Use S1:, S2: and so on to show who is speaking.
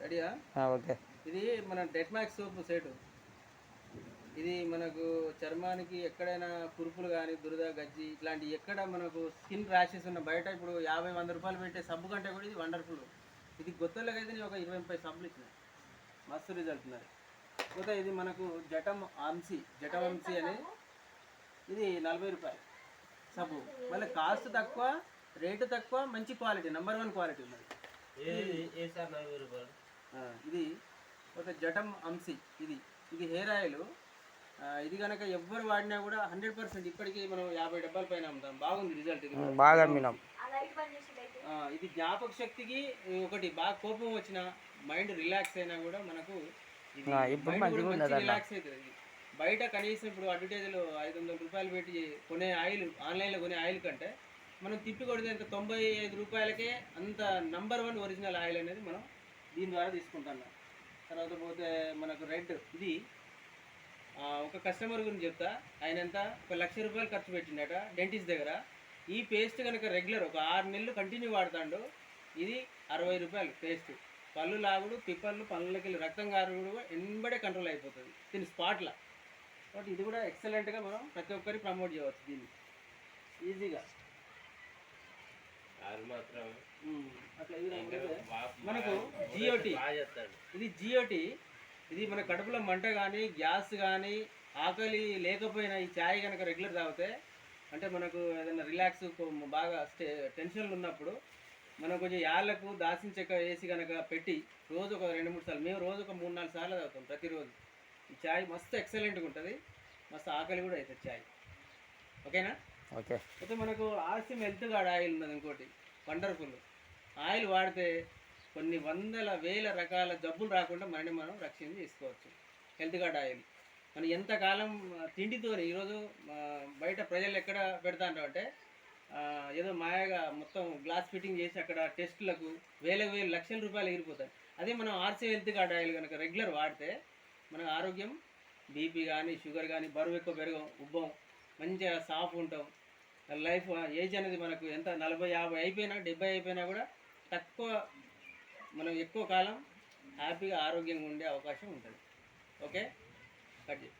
S1: రెడీయా?
S2: ఓకే.
S1: ఇది మన డెట్మాక్స్ సోప్ సెట్. ఇది మనకు చర్మానికి ఎక్కడైనా కురుపులు కానీ దురద గజ్జి ఇట్లాంటి ఎక్కడ మనకు స్కిన్ ర్యాషెస్ ఉన్న బయట ఇప్పుడు 50-100 రూపాయలు పెట్టే సబ్బు కంటే కూడా ఇది వండర్ఫుల్. ఇది గొత్తలకి అయితే నేను ఒక 20-30 సబ్బులు ఇచ్చిన, మస్తు రిజల్ట్ ఉన్నది. పోతే ఇది మనకు జటవంశీ అని, ఇది 40 రూపాయలు సబ్బు. మళ్ళీ కాస్ట్ తక్కువ, రేటు తక్కువ, మంచి క్వాలిటీ, నెంబర్ 1 క్వాలిటీ ఉన్నది. ఇది ఒక జటం అంశీ. ఇది హెయిర్ ఆయిల్. ఇది కనుక ఎవ్వరు వాడినా కూడా 100% ఇప్పటికీ మనం 50 డబ్బాల పైన అమ్ముతాం. బాగుంది రిజల్ట్. ఇది
S2: బాగా అమ్మినాం.
S1: ఇది జ్ఞాపక శక్తికి ఒకటి, బాగా కోపం వచ్చిన మైండ్ రిలాక్స్ అయినా కూడా మనకు రిలాక్స్ అవుతుంది. బయట కనీసం ఇప్పుడు అడ్వర్టైజ్లో 500 రూపాయలు పెట్టి కొనే ఆయిల్, ఆన్లైన్లో కొనే ఆయిల్ కంటే మనం తిప్పి కొడితే ఇంత 95 రూపాయలకే అంత నెంబర్ 1 ఒరిజినల్ ఆయిల్ అనేది మనం దీని ద్వారా తీసుకుంటున్నాం. తర్వాత పోతే మనకు రెడ్. ఇది ఒక కస్టమర్ గురించి చెప్తా. ఆయన ఎంత, 1 లక్ష రూపాయలు ఖర్చు పెట్టిండట డెంటిస్ట్ దగ్గర. ఈ పేస్ట్ కనుక రెగ్యులర్ ఒక 6 నెలలు కంటిన్యూ వాడుతాడు. ఇది 60 రూపాయలు పేస్ట్. పళ్ళు లాగుడు, పిప్పళ్ళు, పళ్ళకి రక్తం గారుడు ఎంబడే కంట్రోల్ అయిపోతుంది దీని స్పాట్లో. కాబట్టి ఇది కూడా ఎక్సలెంట్గా మనం ప్రతి ఒక్కరికి ప్రమోట్ చేయవచ్చు దీన్ని ఈజీగా. అట్లా మనకు జియోటి. ఇది మన కడుపులో మంట కానీ, గ్యాస్ కానీ, ఆకలి లేకపోయినా ఈ ఛాయ్ కనుక రెగ్యులర్ తాగితే, అంటే మనకు ఏదైనా రిలాక్స్ బాగా టెన్షన్లు ఉన్నప్పుడు మనం కొంచెం యాళ్ళకు దాల్చిన చెక్క వేసి కనుక పెట్టి రోజు ఒక 2-3 సార్లు, మేము రోజు ఒక 3-4 సార్లు తాగుతాం ప్రతిరోజు. ఈ ఛాయ్ మస్తు ఎక్సలెంట్గా ఉంటుంది, మస్తు ఆకలి కూడా అవుతుంది ఛాయ్. ఓకేనా?
S2: ఓకే.
S1: అయితే మనకు ఆర్సిఎం హెల్త్ గార్డ్ ఆయిల్ ఉన్నది, ఇంకోటి వండర్ఫుల్ ఆయిల్. వాడితే కొన్ని 100,000 రకాల జబ్బులు రాకుండా మనం రక్షణ చేసుకోవచ్చు. హెల్త్ గార్డ్ ఆయిల్ మనం ఎంతకాలం తిండితో, ఈరోజు బయట ప్రజలు ఎక్కడ పెడతాంటారు అంటే ఏదో మాయగా మొత్తం గ్లాస్ ఫిట్టింగ్ చేసి అక్కడ టెస్టులకు వేలకు లక్షల రూపాయలు ఎగిరిపోతాయి. అదే మనం ఆర్సీ హెల్త్ గార్డ్ ఆయిల్ కనుక రెగ్యులర్ వాడితే మన ఆరోగ్యం, బీపీ కానీ, షుగర్ కానీ, బరువు ఎక్కువ పెరగం, ఉబ్బం, మంచిగా సాఫ్ ఉంటాం. లైఫ్ ఏజ్ అనేది మనకు ఎంత 40-50 అయిపోయినా, 70 అయిపోయినా కూడా మనం ఎక్కువ కాలం హ్యాపీగా ఆరోగ్యంగా ఉండే అవకాశం ఉంటుంది. ఓకే, కట్ చేయి.